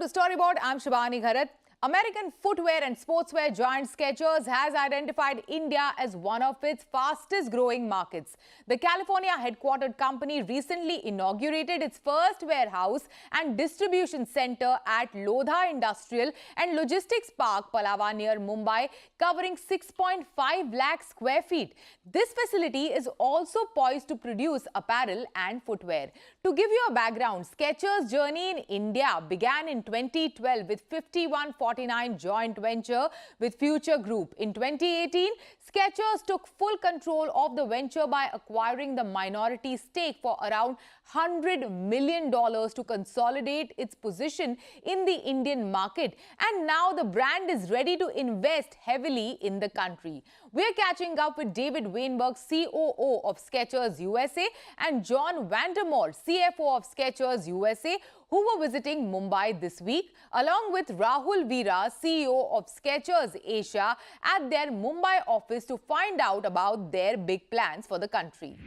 Welcome to Storyboard. I'm Shivani Gharat. American footwear and sportswear giant Skechers has identified India as one of its fastest growing markets. The California headquartered company recently inaugurated its first warehouse and distribution center at Lodha Industrial and Logistics Park, Palava near Mumbai, covering 6.5 lakh square feet. This facility is also poised to produce apparel and footwear. To give you a background, Skechers' journey in India began in 2012 with 5149 joint venture with Future Group. In 2018, Skechers took full control of the venture by acquiring the minority stake for around $100 million to consolidate its position in the Indian market. And now the brand is ready to invest heavily in the country. We're catching up with David Weinberg, COO of Skechers USA, and John Vandermoor, CFO of Skechers USA, who were visiting Mumbai this week, along with Rahul Veera, CEO of Skechers Asia, at their Mumbai office to find out about their big plans for the country.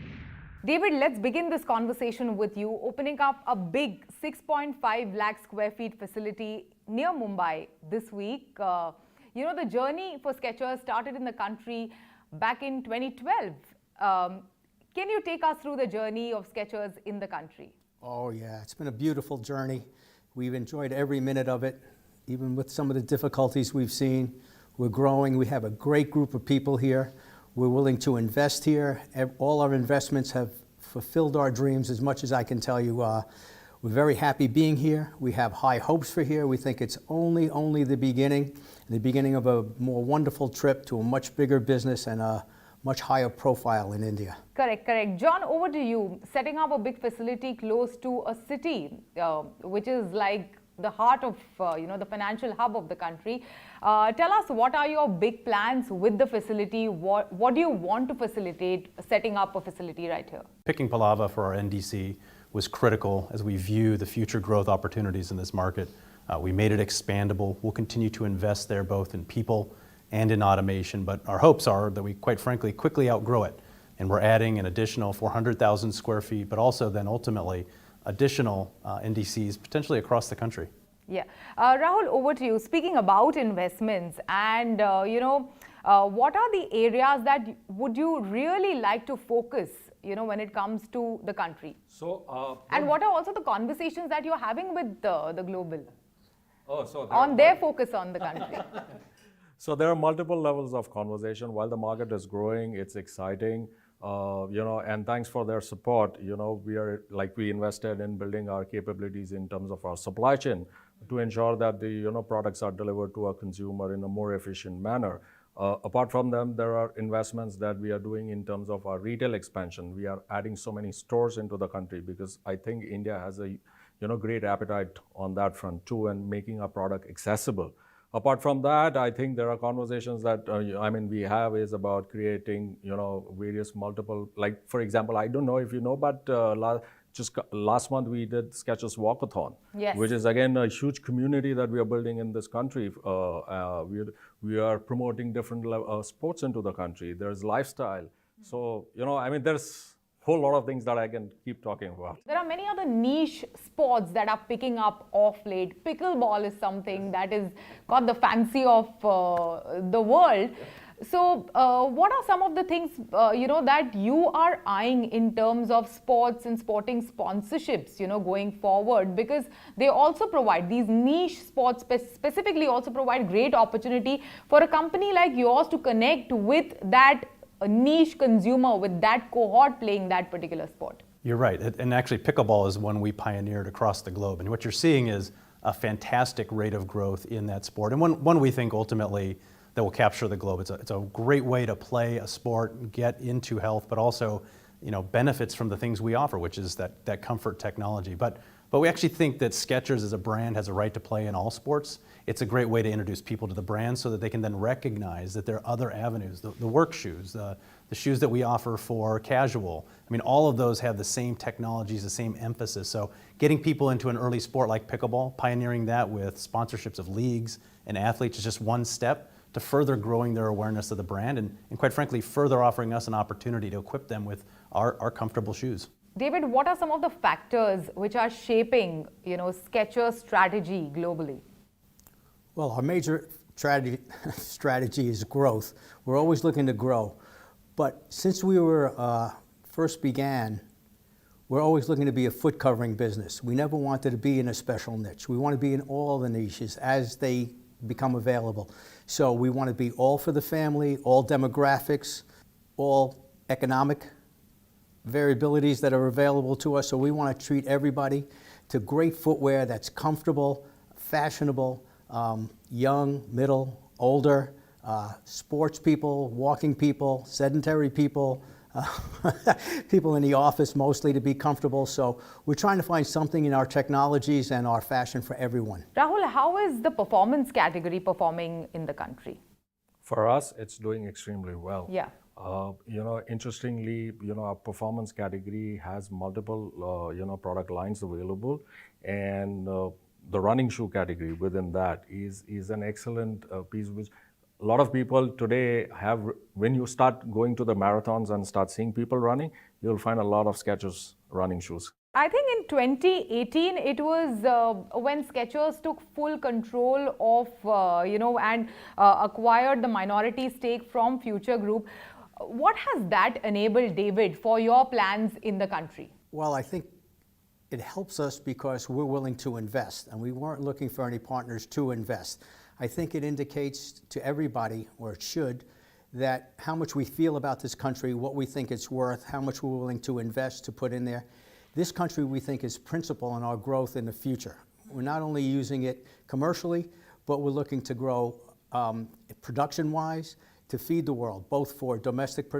David, let's begin this conversation with you opening up a big 6.5 lakh square feet facility near Mumbai this week. The journey for Skechers started in the country back in 2012. Can you take us through the journey of Skechers in the country? Oh yeah, it's been a beautiful journey. We've enjoyed every minute of it, even with some of the difficulties we've seen. We're growing, we have a great group of people here. We're willing to invest here. All our investments have fulfilled our dreams, as much as I can tell you. We're very happy being here. We have high hopes for here. We think it's only the beginning of a more wonderful trip to a much bigger business and a much higher profile in India. Correct. John, over to you. Setting up a big facility close to a city, which is like the heart of, the financial hub of the country. Tell us, what are your big plans with the facility? What do you want to facilitate setting up a facility right here? Picking Palava for our NDC was critical as we view the future growth opportunities in this market. We made it expandable. We'll continue to invest there both in people and in automation, but our hopes are that we, quite frankly, quickly outgrow it. And we're adding an additional 400,000 square feet, but also then ultimately additional NDCs potentially across the country. Yeah. Rahul, over to you. Speaking about investments and, what are the areas that would you really like to focus, when it comes to the country? And what are also the conversations that you're having with the global on their focus on the country? So there are multiple levels of conversation. While the market is growing, it's exciting, and thanks for their support. We invested in building our capabilities in terms of our supply chain to ensure that the products are delivered to a consumer in a more efficient manner. Apart from them, there are investments that we are doing in terms of our retail expansion. We are adding so many stores into the country because I think India has a great appetite on that front too, and making our product accessible. Apart from that, I think there are conversations that we have is about creating various multiple, like for example, I don't know if you know, but just last month we did Skechers Walkathon, yes, which is again a huge community that we are building in this country. We are promoting different sports into the country. There's lifestyle. So there's whole lot of things that I can keep talking about. There are many other niche sports that are picking up off late. Pickleball is something that is got the fancy of the world. So what are some of the things, that you are eyeing in terms of sports and sporting sponsorships, going forward? Because they also provide, these niche sports specifically also provide great opportunity for a company like yours to connect with that a niche consumer, with that cohort playing that particular sport. You're right, and actually pickleball is one we pioneered across the globe, and what you're seeing is a fantastic rate of growth in that sport, and one we think ultimately that will capture the globe. It's a great way to play a sport, get into health, but also benefits from the things we offer, which is that comfort technology. But we actually think that Skechers as a brand has a right to play in all sports. It's a great way to introduce people to the brand so that they can then recognize that there are other avenues, the work shoes, the shoes that we offer for casual. All of those have the same technologies, the same emphasis. So getting people into an early sport like pickleball, pioneering that with sponsorships of leagues and athletes is just one step to further growing their awareness of the brand and quite frankly, further offering us an opportunity to equip them with our comfortable shoes. David, what are some of the factors which are shaping, Skechers' strategy globally? Well, our major strategy is growth. We're always looking to grow. But since we were first began, we're always looking to be a foot covering business. We never wanted to be in a special niche. We want to be in all the niches as they become available. So we want to be all for the family, all demographics, all economic variabilities that are available to us. So we want to treat everybody to great footwear that's comfortable, fashionable, young, middle, older, sports people, walking people, sedentary people, people in the office mostly to be comfortable. So we're trying to find something in our technologies and our fashion for everyone. Rahul, how is the performance category performing in the country? For us, it's doing extremely well. Yeah. Interestingly, our performance category has multiple, product lines available, and the running shoe category within that is an excellent piece, which a lot of people today have. When you start going to the marathons and start seeing people running, you'll find a lot of Skechers running shoes. I think in 2018, it was when Skechers took full control of, and acquired the minority stake from Future Group. What has that enabled, David, for your plans in the country? Well, I think it helps us because we're willing to invest, and we weren't looking for any partners to invest. I think it indicates to everybody, or it should, that how much we feel about this country, what we think it's worth, how much we're willing to invest to put in there. This country, we think, is principal in our growth in the future. We're not only using it commercially, but we're looking to grow production-wise to feed the world, both for domestic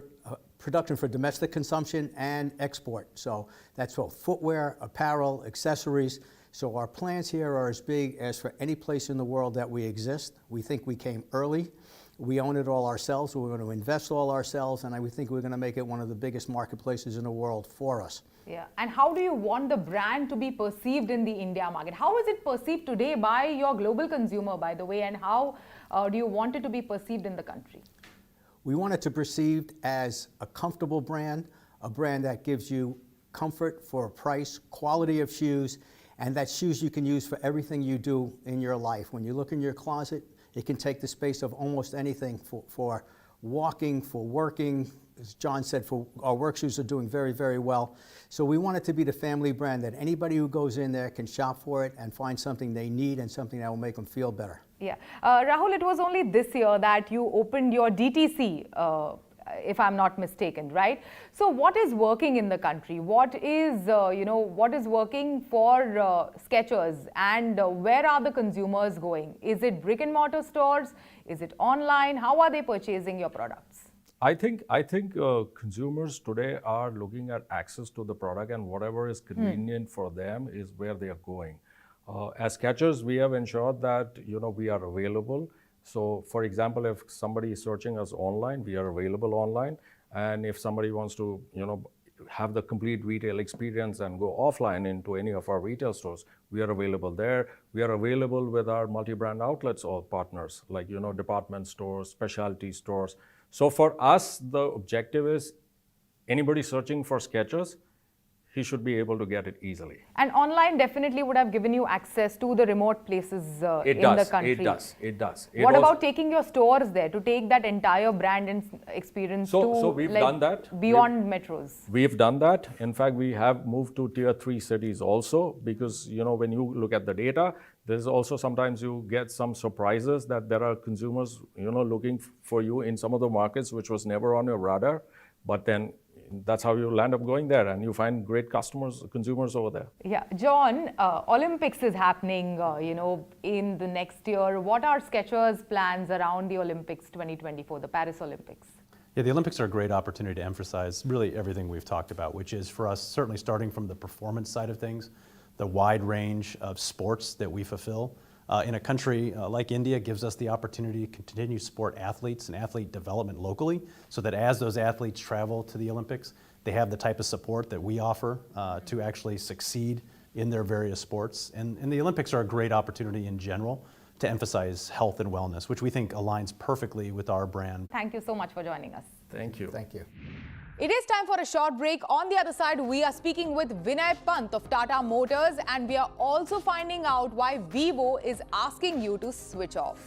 production for domestic consumption and export. So that's both footwear, apparel, accessories. So our plans here are as big as for any place in the world that we exist. We think we came early. We own it all ourselves. We're going to invest all ourselves, and we think we're going to make it one of the biggest marketplaces in the world for us. Yeah, and how do you want the brand to be perceived in the India market? How is it perceived today by your global consumer, by the way, and how do you want it to be perceived in the country? We want it to be perceived as a comfortable brand, a brand that gives you comfort for a price, quality of shoes, and that shoes you can use for everything you do in your life. When you look in your closet, it can take the space of almost anything for walking, for working. As John said, for our work shoes are doing very, very well. So we want it to be the family brand that anybody who goes in there can shop for it and find something they need and something that will make them feel better. Yeah. Rahul, it was only this year that you opened your DTC, if I'm not mistaken, right? So what is working in the country? What is, what is working for Skechers, and where are the consumers going? Is it brick and mortar stores? Is it online? How are they purchasing your products? I think consumers today are looking at access to the product, and whatever is convenient for them is where they are going. As Skechers, we have ensured that we are available. So, for example, if somebody is searching us online, we are available online. And if somebody wants to have the complete retail experience and go offline into any of our retail stores, we are available there. We are available with our multi-brand outlets or partners, like department stores, specialty stores. So for us, the objective is anybody searching for Skechers, he should be able to get it easily. And online definitely would have given you access to the remote places in the country. It does. What about taking your stores there to take that entire brand and experience so we've done that. Beyond metros? We've done that. In fact, we have moved to tier 3 cities also, because when you look at the data, there's also sometimes you get some surprises that there are consumers looking for you in some of the markets which was never on your radar, but then that's how you land up going there, and you find great consumers over there. Yeah, John, Olympics is happening, in the next year. What are Skechers' plans around the Olympics 2024, the Paris Olympics? Yeah, the Olympics are a great opportunity to emphasize really everything we've talked about, which is for us certainly starting from the performance side of things, the wide range of sports that we fulfill. In a country like India, gives us the opportunity to continue to support athletes and athlete development locally, so that as those athletes travel to the Olympics, they have the type of support that we offer to actually succeed in their various sports. And the Olympics are a great opportunity in general to emphasize health and wellness, which we think aligns perfectly with our brand. Thank you so much for joining us. Thank you. Thank you. It is time for a short break. On the other side, we are speaking with Vinay Pant of Tata Motors, and we are also finding out why Vivo is asking you to switch off.